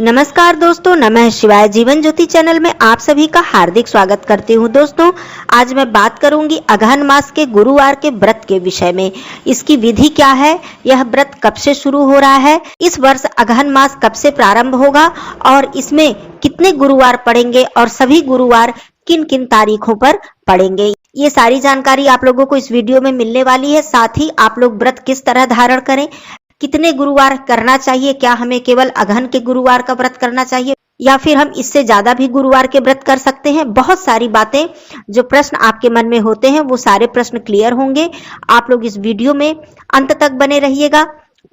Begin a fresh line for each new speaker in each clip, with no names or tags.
नमस्कार दोस्तों, नमः शिवाय। जीवन ज्योति चैनल में आप सभी का हार्दिक स्वागत करती हूं। दोस्तों, आज मैं बात करूंगी अगहन मास के गुरुवार के व्रत के विषय में। इसकी विधि क्या है, यह व्रत कब से शुरू हो रहा है, इस वर्ष अगहन मास कब से प्रारंभ होगा और इसमें कितने गुरुवार पड़ेंगे और सभी गुरुवार किन किन तारीखों पर पड़ेंगे, ये सारी जानकारी आप लोगों को इस वीडियो में मिलने वाली है। साथ ही आप लोग व्रत किस तरह धारण करें, कितने गुरुवार करना चाहिए, क्या हमें केवल अगहन के गुरुवार का व्रत करना चाहिए या फिर हम इससे ज्यादा भी गुरुवार के व्रत कर सकते हैं। बहुत सारी बातें, जो प्रश्न आपके मन में होते हैं वो सारे प्रश्न क्लियर होंगे। आप लोग इस वीडियो में अंत तक बने रहिएगा,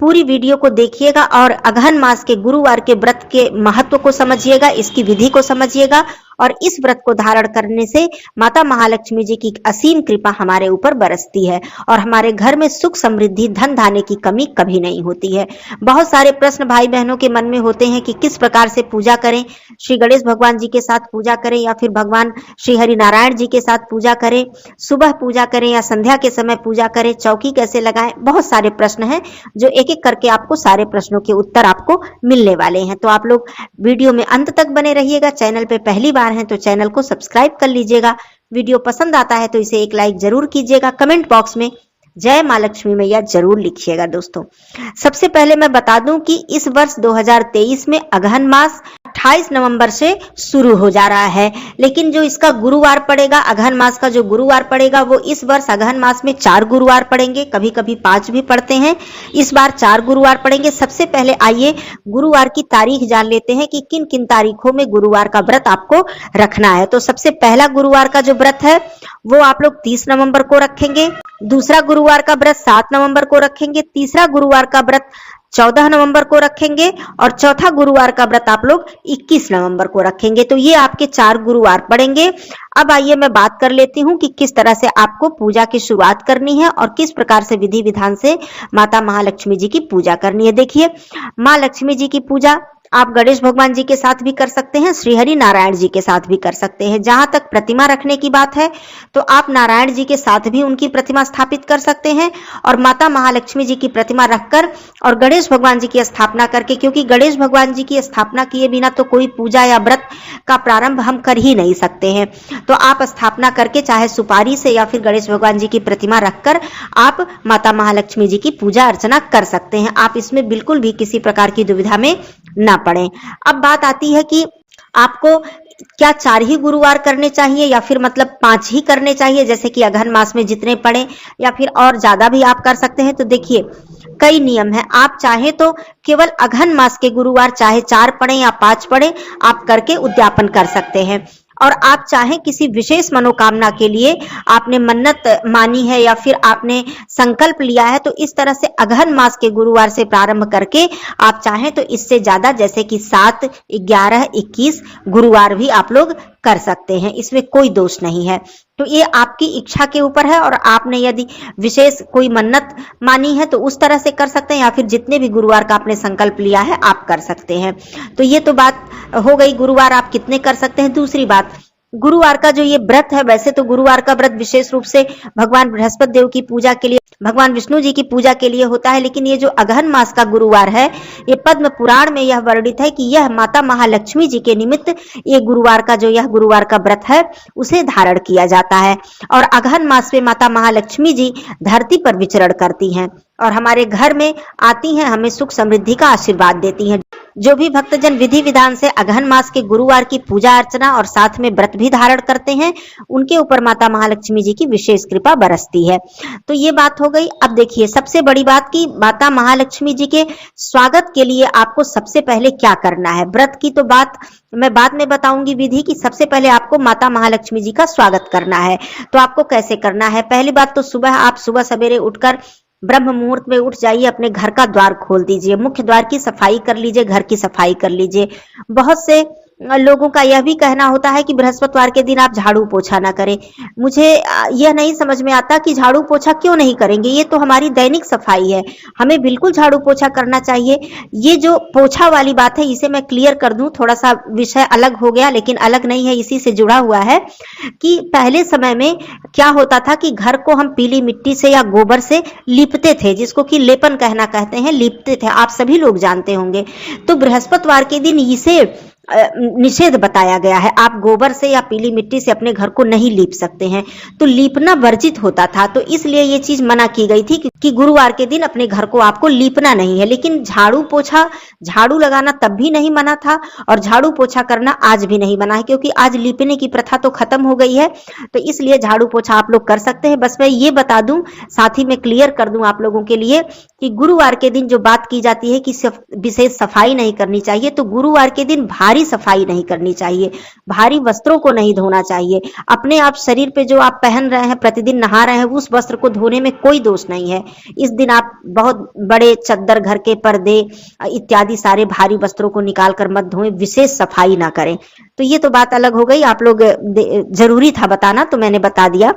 पूरी वीडियो को देखिएगा और अगहन मास के गुरुवार के व्रत के महत्व को समझिएगा, इसकी विधि को समझिएगा। और इस व्रत को धारण करने से माता महालक्ष्मी जी की असीम कृपा हमारे ऊपर बरसती है और हमारे घर में सुख समृद्धि धन धान्य की कमी कभी नहीं होती है। बहुत सारे प्रश्न भाई बहनों के मन में होते हैं कि किस प्रकार से पूजा करें, श्री गणेश भगवान जी के साथ पूजा करें या फिर भगवान श्री हरि नारायण जी के साथ पूजा करें, सुबह पूजा करें या संध्या के समय पूजा करें, चौकी कैसे लगाएं। बहुत सारे प्रश्न हैं जो एक एक करके आपको सारे प्रश्नों के उत्तर आपको मिलने वाले हैं। तो आप लोग वीडियो में अंत तक बने रहिएगा। चैनल पे पहली बार हैं तो चैनल को सब्सक्राइब कर लीजिएगा। वीडियो पसंद आता है तो इसे एक लाइक जरूर कीजिएगा। कमेंट बॉक्स में जय मां लक्ष्मी मैया जरूर लिखिएगा। दोस्तों, सबसे पहले मैं बता दूं कि इस वर्ष 2023 में अगहन मास 28 नवंबर से शुरू हो जा रहा है, लेकिन जो इसका गुरुवार पड़ेगा, अगहन मास का जो गुरुवार पड़ेगा वो इस वर्ष अगहन मास में 4 गुरुवार पड़ेंगे, कभी कभी 5 भी पड़ते हैं। इस बार 4 गुरुवार पड़ेंगे। सबसे पहले आइए गुरुवार की तारीख जान लेते हैं कि किन किन तारीखों में गुरुवार का व्रत आपको रखना है। तो सबसे पहला गुरुवार का जो व्रत है वो आप लोग 30 नवंबर को रखेंगे। दूसरा गुरुवार का व्रत 7 नवंबर को रखेंगे। तीसरा गुरुवार का व्रत 14 नवंबर को रखेंगे और चौथा गुरुवार का व्रत आप लोग 21 नवंबर को रखेंगे। तो ये आपके 4 गुरुवार पड़ेंगे। अब आइए मैं बात कर लेती हूँ कि किस तरह से आपको पूजा की शुरुआत करनी है और किस प्रकार से विधि विधान से माता महालक्ष्मी जी की पूजा करनी है। देखिए, माँ लक्ष्मी जी की पूजा आप गणेश भगवान जी के साथ भी कर सकते हैं, श्री हरि नारायण जी के साथ भी कर सकते हैं। जहां तक प्रतिमा रखने की बात है तो आप नारायण जी के साथ भी उनकी प्रतिमा स्थापित कर सकते हैं और माता महालक्ष्मी जी की प्रतिमा रखकर और गणेश भगवान जी की स्थापना करके, क्योंकि गणेश भगवान जी की स्थापना किए बिना तो कोई पूजा या व्रत का प्रारंभ हम कर ही नहीं सकते हैं। तो आप स्थापना करके चाहे सुपारी से या फिर गणेश भगवान जी की प्रतिमा रखकर आप माता महालक्ष्मी जी की पूजा अर्चना कर सकते हैं। आप इसमें बिल्कुल भी किसी प्रकार की दुविधा में ना पड़े। अब बात आती है कि आपको क्या 4 ही गुरुवार करने चाहिए या फिर मतलब 5 ही करने चाहिए, जैसे कि अगहन मास में जितने पड़े, या फिर और ज्यादा भी आप कर सकते हैं। तो देखिए, कई नियम है। आप चाहे तो केवल अगहन मास के गुरुवार चाहे 4 पड़े या 5 पड़े, आप करके उद्यापन कर सकते हैं। और आप चाहें किसी विशेष मनोकामना के लिए आपने मन्नत मानी है या फिर आपने संकल्प लिया है, तो इस तरह से अगहन मास के गुरुवार से प्रारंभ करके आप चाहें तो इससे ज्यादा, जैसे कि 7, 11, 21 गुरुवार भी आप लोग कर सकते हैं। इसमें कोई दोष नहीं है। तो ये आपकी इच्छा के ऊपर है और आपने यदि विशेष कोई मन्नत मानी है तो उस तरह से कर सकते हैं या फिर जितने भी गुरुवार का आपने संकल्प लिया है आप कर सकते हैं। तो ये तो बात हो गई, गुरुवार आप कितने कर सकते हैं। दूसरी बात, गुरुवार का जो ये व्रत है, वैसे तो गुरुवार का व्रत विशेष रूप से भगवान बृहस्पति देव की पूजा के लिए, भगवान विष्णु जी की पूजा के लिए होता है, लेकिन ये जो अगहन मास का गुरुवार है, ये पद्म पुराण में यह वर्णित है कि यह माता महालक्ष्मी जी के निमित्त ये गुरुवार का जो यह गुरुवार का व्रत है उसे धारण किया जाता है। और अगहन मास में माता महालक्ष्मी जी धरती पर विचरण करती हैं और हमारे घर में आती हैं, हमें सुख समृद्धि का आशीर्वाद देती हैं। जो भी भक्तजन विधि विधान से अगहन मास के गुरुवार की पूजा अर्चना और साथ में व्रत भी धारण करते हैं, उनके ऊपर माता महालक्ष्मी जी की विशेष कृपा बरसती है। तो ये बात हो गई। अब देखिए, सबसे बड़ी बात कि माता महालक्ष्मी जी के स्वागत के लिए आपको सबसे पहले क्या करना है। व्रत की तो बात मैं बाद में बताऊंगी विधि की। सबसे पहले आपको माता महालक्ष्मी जी का स्वागत करना है। तो आपको कैसे करना है? पहली बात तो आप सुबह सवेरे उठकर ब्रह्म मुहूर्त में उठ जाइए, अपने घर का द्वार खोल दीजिए, मुख्य द्वार की सफाई कर लीजिए, घर की सफाई कर लीजिए। बहुत से लोगों का यह भी कहना होता है कि बृहस्पतिवार के दिन आप झाड़ू पोछा ना करें। मुझे यह नहीं समझ में आता कि झाड़ू पोछा क्यों नहीं करेंगे, ये तो हमारी दैनिक सफाई है, हमें बिल्कुल झाड़ू पोछा करना चाहिए। ये जो पोछा वाली बात है इसे मैं क्लियर कर दूं, थोड़ा सा विषय अलग हो गया लेकिन अलग नहीं है, इसी से जुड़ा हुआ है कि पहले समय में क्या होता था कि घर को हम पीली मिट्टी से या गोबर से लीपते थे, जिसको कि लेपन कहना कहते हैं, लीपते थे, आप सभी लोग जानते होंगे। तो बृहस्पतिवार के दिन इसे निषेध बताया गया है, आप गोबर से या पीली मिट्टी से अपने घर को नहीं लीप सकते हैं, तो लीपना वर्जित होता था। तो इसलिए ये चीज मना की गई थी कि गुरुवार के दिन अपने घर को आपको लीपना नहीं है। लेकिन झाड़ू पोछा, झाड़ू लगाना तब भी नहीं मना था और झाड़ू पोछा करना आज भी नहीं मना है, क्योंकि आज लीपने की प्रथा तो खत्म हो गई है। तो इसलिए झाड़ू पोछा आप लोग कर सकते हैं। बस मैं ये बता दूं, साथ ही में क्लियर कर दूं आप लोगों के लिए कि गुरुवार के दिन जो बात की जाती है कि विशेष सफाई नहीं करनी चाहिए, तो गुरुवार के दिन भारी सफाई नहीं करनी चाहिए, भारी वस्त्रों को नहीं धोना चाहिए। अपने आप शरीर पे जो आप पहन रहे हैं, प्रतिदिन नहा रहे हैं, उस वस्त्र को धोने में कोई दोष नहीं है। इस दिन आप बहुत बड़े चद्दर, घर के पर्दे इत्यादि सारे भारी वस्त्रों को निकाल कर मत धोएं, विशेष सफाई ना करें। तो ये तो बात अलग हो गई, आप लोग जरूरी था बताना तो मैंने बता दिया।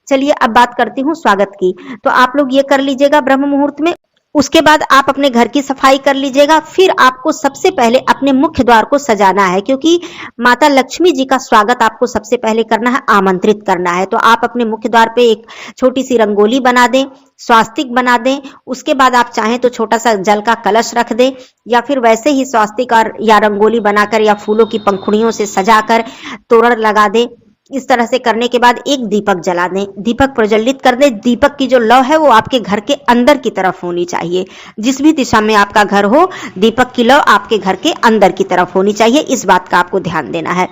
चलिए अब बात करती हूँ स्वागत की। तो आप लोग ये कर लीजिएगा ब्रह्म मुहूर्त में, उसके बाद आप अपने घर की सफाई कर लीजिएगा। फिर आपको सबसे पहले अपने मुख्य द्वार को सजाना है, क्योंकि माता लक्ष्मी जी का स्वागत आपको सबसे पहले करना है, आमंत्रित करना है। तो आप अपने मुख्य द्वार पे एक छोटी सी रंगोली बना दें, स्वास्तिक बना दें। उसके बाद आप चाहें तो छोटा सा जल का कलश रख दें, या फिर वैसे ही स्वास्तिक और या रंगोली बनाकर या फूलों की पंखुड़ियों से सजाकर तोरण लगा दें। इस तरह से करने के बाद एक दीपक जला दें, दीपक प्रज्वलित कर दें। दीपक की जो लौ है वो आपके घर के अंदर की तरफ होनी चाहिए, जिस भी दिशा में आपका घर हो दीपक की लौ आपके घर के अंदर की तरफ होनी चाहिए, इस बात का आपको ध्यान देना है।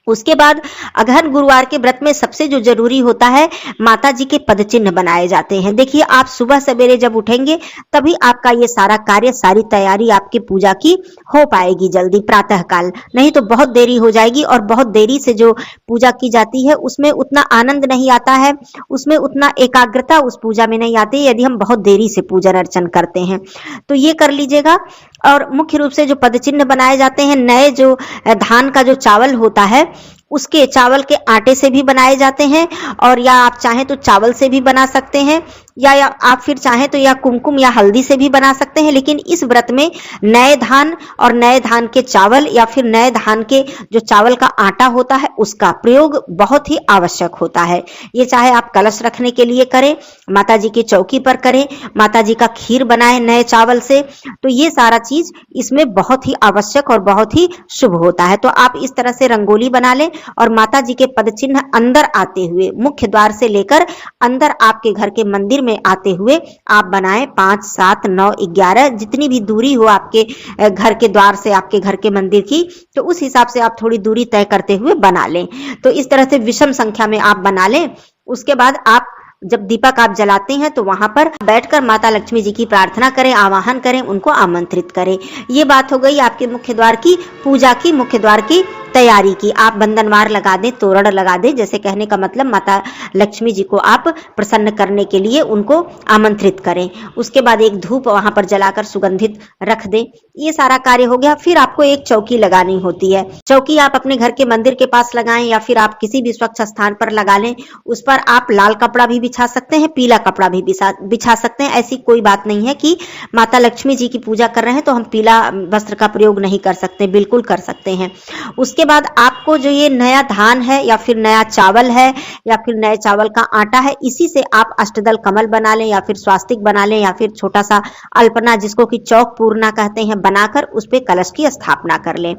उसके बाद अगहन गुरुवार के व्रत में सबसे जो जरूरी होता है, माता जी के पद चिन्ह बनाए जाते हैं। देखिए, आप सुबह सवेरे जब उठेंगे तभी आपका ये सारा कार्य, सारी तैयारी आपकी पूजा की हो पाएगी जल्दी, प्रातः काल। नहीं तो बहुत देरी हो जाएगी, और बहुत देरी से जो पूजा की जाती है उसमें उतना आनंद नहीं आता है, उसमें उतना एकाग्रता उस पूजा में नहीं आती यदि हम बहुत देरी से पूजन अर्चन करते हैं। तो ये कर लीजिएगा। और मुख्य रूप से जो पद चिन्ह बनाए जाते हैं, नए जो धान का जो चावल होता है उसके चावल के आटे से भी बनाए जाते हैं, और या आप चाहें तो चावल से भी बना सकते हैं, या आप फिर चाहें तो या कुमकुम या हल्दी से भी बना सकते हैं। लेकिन इस व्रत में नए धान और नए धान के चावल या फिर नए धान के जो चावल का आटा होता है उसका प्रयोग बहुत ही आवश्यक होता है। ये चाहे आप कलश रखने के लिए करें, माता जी की चौकी पर करें, माता जी का खीर बनाएं नए चावल से, तो ये सारा चीज इसमें बहुत ही आवश्यक और बहुत ही शुभ होता है। तो आप इस तरह से रंगोली बना लें और माता जी के पद चिन्ह अंदर आते हुए, मुख्य द्वार से लेकर अंदर आपके घर के मंदिर में आते हुए आप बनाएं। 5, 7, 9, 11 जितनी भी दूरी हो आपके घर के द्वार से आपके घर के मंदिर की, तो उस हिसाब से आप थोड़ी दूरी तय करते हुए बना लें। तो इस तरह से विषम संख्या में आप बना लें। उसके बाद आप जब दीपक आप जलाते हैं तो वहां पर बैठकर माता लक्ष्मी जी की प्रार्थना करें, आवाहन करें, उनको आमंत्रित करें। ये बात हो गई आपके मुख्य द्वार की पूजा की, मुख्य द्वार की तैयारी की। आप बंधनवार लगा दें, तोरण लगा दें, जैसे कहने का मतलब माता लक्ष्मी जी को आप प्रसन्न करने के लिए उनको आमंत्रित करें। उसके बाद एक धूप वहां पर जलाकर सुगंधित रख दें। ये सारा कार्य हो गया। फिर आपको एक चौकी लगानी होती है। चौकी आप अपने घर के मंदिर के पास लगाएं या फिर आप किसी भी स्वच्छ स्थान पर लगा लें। उस पर आप लाल कपड़ा भी बिछा सकते हैं, पीला कपड़ा भी बिछा सकते हैं। ऐसी कोई बात नहीं है कि माता लक्ष्मी जी की पूजा कर रहे हैं तो हम पीला वस्त्र का प्रयोग नहीं कर सकते, बिल्कुल कर सकते हैं। उसके बाद आपको जो ये नया धान है या फिर नया चावल है या फिर नए चावल का आटा है, इसी से आप अष्टदल कमल बना लें या फिर स्वास्तिक बना लें या फिर छोटा सा अल्पना, जिसको कि चौक पूर्णा कहते हैं, बनाकर उस पे कलश की स्थापना कर लें।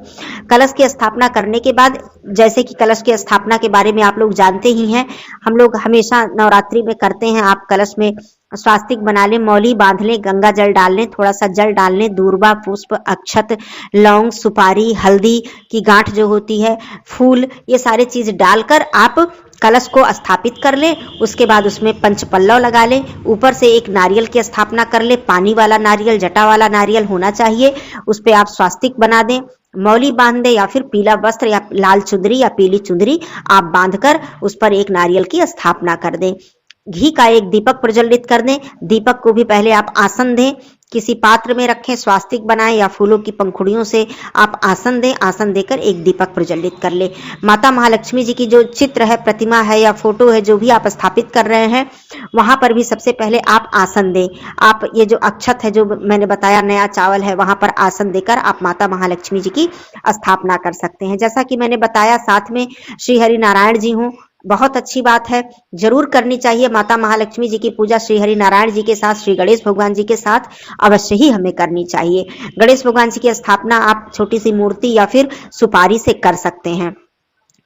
कलश की स्थापना करने के बाद, जैसे कि कलश की स्थापना के बारे में आप लोग जानते ही हैं, हम लोग हमेशा नवरात्रि में करते हैं। आप कलश में स्वास्तिक बना लें, मौली बांध लें, गंगा जल डाल लें, थोड़ा सा जल डाल लें, दूर्वा, पुष्प, अक्षत, लौंग, सुपारी, हल्दी की गांठ जो होती है, फूल, ये सारे चीज डालकर आप कलश को स्थापित कर लें। उसके बाद उसमें पंचपल्लव लगा लें, ऊपर से एक नारियल की स्थापना कर लें। पानी वाला नारियल, जटा वाला नारियल होना चाहिए। उस पे आप स्वास्तिक बना दें, मौली बांध दे या फिर पीला वस्त्र या लाल चुंदरी या पीली चुंदरी आप बांधकर उस पर एक नारियल की स्थापना कर दें। घी का एक दीपक प्रज्वलित कर दें। दीपक को भी पहले आप आसन दें, किसी पात्र में रखें, स्वास्तिक बनाएं या फूलों की पंखुड़ियों से आप आसन दें। आसन देकर एक दीपक प्रज्वलित कर ले। माता महालक्ष्मी जी की जो चित्र है, प्रतिमा है या फोटो है, जो भी आप स्थापित कर रहे हैं, वहां पर भी सबसे पहले आप आसन दें। आप ये जो अक्षत है, जो मैंने बताया नया चावल है, वहां पर आसन देकर आप माता महालक्ष्मी जी की स्थापना कर सकते हैं। जैसा कि मैंने बताया, साथ में श्री हरि नारायण जी हों, बहुत अच्छी बात है, जरूर करनी चाहिए। माता महालक्ष्मी जी की पूजा श्री हरि नारायण जी के साथ, श्री गणेश भगवान जी के साथ अवश्य ही हमें करनी चाहिए। गणेश भगवान जी की स्थापना आप छोटी सी मूर्ति या फिर सुपारी से कर सकते हैं।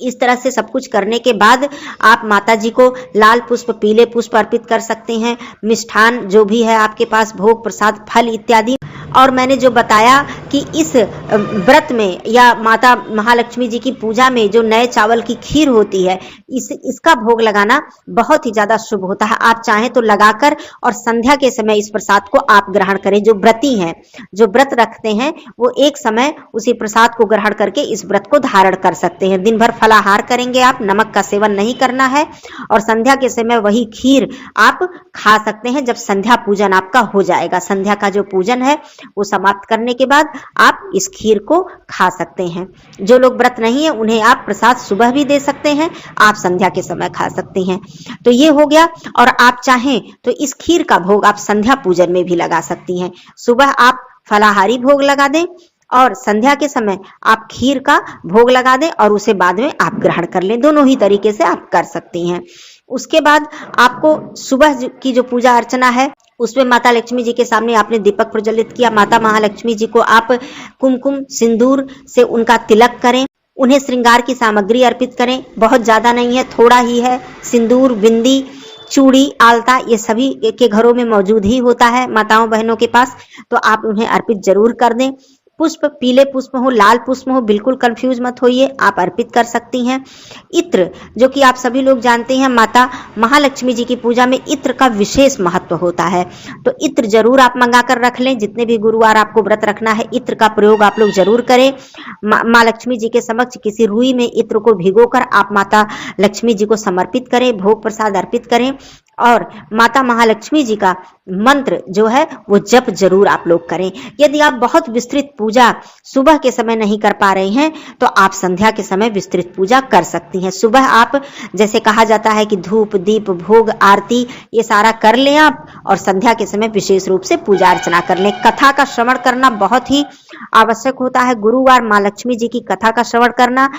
इस तरह से सब कुछ करने के बाद आप माता जी को लाल पुष्प, पीले पुष्प अर्पित कर सकते हैं। मिष्ठान जो भी है आपके पास, भोग प्रसाद, फल इत्यादि। और मैंने जो बताया कि इस व्रत में या माता महालक्ष्मी जी की पूजा में जो नए चावल की खीर होती है, इसका भोग लगाना बहुत ही ज्यादा शुभ होता है। आप चाहें तो लगाकर और संध्या के समय इस प्रसाद को आप ग्रहण करें। जो व्रती हैं, जो व्रत रखते हैं, वो एक समय उसी प्रसाद को ग्रहण करके इस व्रत को धारण कर सकते हैं। दिन भर फलाहार करेंगे आप, नमक का सेवन नहीं करना है, और संध्या के समय वही खीर आप खा सकते हैं जब संध्या पूजन आपका हो जाएगा। संध्या का जो पूजन है वो समाप्त करने के बाद आप इस खीर को खा सकते हैं। जो लोग व्रत नहीं है उन्हें आप प्रसाद सुबह भी दे सकते हैं, आप संध्या के समय खा सकते हैं। तो ये हो गया। और आप चाहें तो इस खीर का भोग आप संध्या पूजन में भी लगा सकती हैं। सुबह आप फलाहारी भोग लगा दें और संध्या के समय आप खीर का भोग लगा दें और उसे बाद में आप ग्रहण कर लें। दोनों ही तरीके से आप कर सकती हैं। उसके बाद आपको सुबह की जो पूजा अर्चना है, उसमें माता लक्ष्मी जी के सामने आपने दीपक प्रज्वलित किया। माता महालक्ष्मी जी को आप कुमकुम सिंदूर से उनका तिलक करें, उन्हें श्रृंगार की सामग्री अर्पित करें। बहुत ज्यादा नहीं है, थोड़ा ही है। सिंदूर, बिंदी, चूड़ी, आलता, ये सभी के घरों में मौजूद ही होता है माताओं बहनों के पास, तो आप उन्हें अर्पित जरूर कर दें। पुष्प, पीले पुष्प हो, लाल पुष्प हो, बिल्कुल कंफ्यूज मत होइए, आप अर्पित कर सकती हैं। इत्र, जो कि आप सभी लोग जानते हैं, माता महालक्ष्मी जी की पूजा में इत्र का विशेष महत्व होता है, तो इत्र जरूर आप मंगा कर रख लें। जितने भी गुरुवार आपको व्रत रखना है, इत्र का प्रयोग आप लोग जरूर करें। माँ लक्ष्मी जी के समक्ष किसी रुई में इत्र को भिगोकर आप माता लक्ष्मी जी को समर्पित करें, भोग प्रसाद अर्पित करें। और माता महालक्ष्मी जी का मंत्र जो है वो जप जरूर आप लोग करें। यदि आप बहुत विस्तृत पूजा सुबह के समय नहीं कर पा रहे हैं तो आप संध्या के समय विस्तृत पूजा कर सकती हैं। सुबह आप, जैसे कहा जाता है कि धूप, दीप, भोग, आरती, ये सारा कर लें आप, और संध्या के समय विशेष रूप से पूजा अर्चना कर लें। कथा का श्रवण करना बहुत ही आवश्यक होता है। गुरुवार माँ लक्ष्मी जी की कथा का श्रवण करना,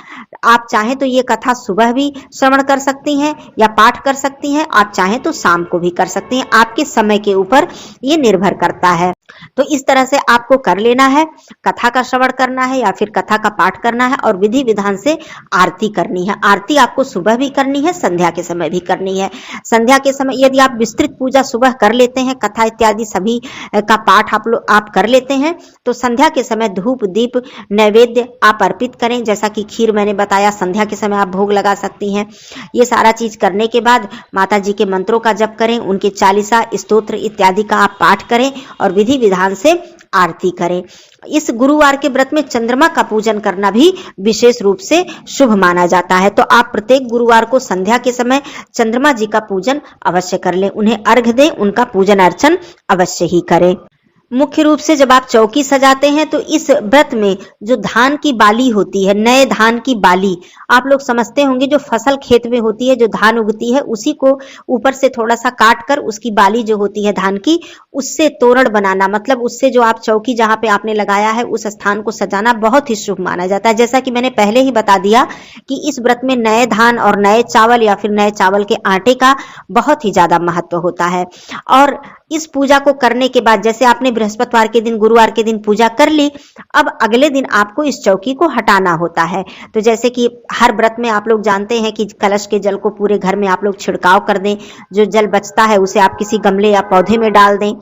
आप चाहें तो ये कथा सुबह भी श्रवण कर सकती हैं या पाठ कर सकती हैं, आप चाहें तो शाम को भी कर सकती हैं। आपके समय के ऊपर ये निर्भर करता है। तो इस तरह से आपको कर लेना है, कथा का श्रवण करना है या फिर कथा का पाठ करना है, और विधि विधान से आरती करनी है। आरती आपको सुबह भी करनी है, संध्या के समय भी करनी है। संध्या के समय यदि आप विस्तृत पूजा सुबह कर लेते हैं, कथा इत्यादि सभी का पाठ आप कर लेते हैं, तो संध्या के समय धूप, दीप, नैवेद्य आप अर्पित करें। जैसा कि खीर मैंने बताया, संध्या के समय आप भोग लगा सकती हैं। ये सारा चीज करने के बाद माता जी के मंत्रों का जप करें, उनके चालीसा, स्तोत्र इत्यादि का आप पाठ करें और विधि विधान से आरती करें। इस गुरुवार के व्रत में चंद्रमा का पूजन करना भी विशेष रूप से शुभ माना जाता है, तो आप प्रत्येक गुरुवार को संध्या के समय चंद्रमा जी का पूजन अवश्य कर लें, उन्हें अर्घ्य दें, उनका पूजन अर्चन अवश्य ही करें। मुख्य रूप से जब आप चौकी सजाते हैं तो इस व्रत में जो धान की बाली होती है, नए धान की बाली, आप लोग समझते होंगे जो फसल खेत में होती है, जो धान उगती है, उसी को ऊपर से थोड़ा सा काट कर उसकी बाली जो होती है धान की, उससे तोरण बनाना, मतलब उससे जो आप चौकी जहां पे आपने लगाया है उस स्थान को सजाना बहुत ही शुभ माना जाता है। जैसा कि मैंने पहले ही बता दिया कि इस व्रत में नए धान और नए चावल या फिर नए चावल के आटे का बहुत ही ज्यादा महत्व होता है। और इस पूजा को करने के बाद, जैसे आपने बृहस्पतिवार के दिन, गुरुवार के दिन पूजा कर ली, अब अगले दिन आपको इस चौकी को हटाना होता है। तो जैसे कि हर व्रत में आप लोग जानते हैं कि कलश के जल को पूरे घर में आप लोग छिड़काव कर दें, जो जल बचता है उसे आप किसी गमले या पौधे में डाल दें,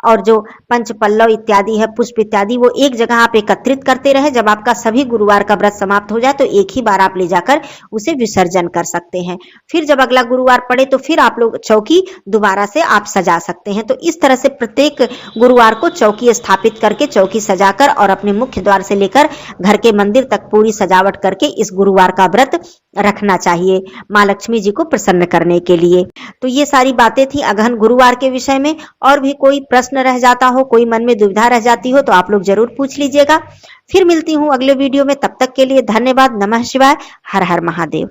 और जो पंच पल्लव इत्यादि है, पुष्प इत्यादि, वो एक जगह आप एकत्रित करते रहे। जब आपका सभी गुरुवार का व्रत समाप्त हो जाए तो एक ही बार आप ले जाकर उसे विसर्जन कर सकते हैं। फिर जब अगला गुरुवार पड़े तो फिर आप लोग चौकी दोबारा से आप सजा सकते हैं। तो इस तरह से प्रत्येक गुरुवार को चौकी स्थापित करके, चौकी सजाकर और अपने मुख्य द्वार से लेकर घर के मंदिर तक पूरी सजावट करके इस गुरुवार का व्रत रखना चाहिए माँ लक्ष्मी जी को प्रसन्न करने के लिए। तो ये सारी बातें थी अगहन गुरुवार के विषय में। और भी कोई प्रश्न रह जाता हो, कोई मन में दुविधा रह जाती हो तो आप लोग जरूर पूछ लीजिएगा। फिर मिलती हूँ अगले वीडियो में, तब तक के लिए धन्यवाद। नमः शिवाय। हर हर महादेव।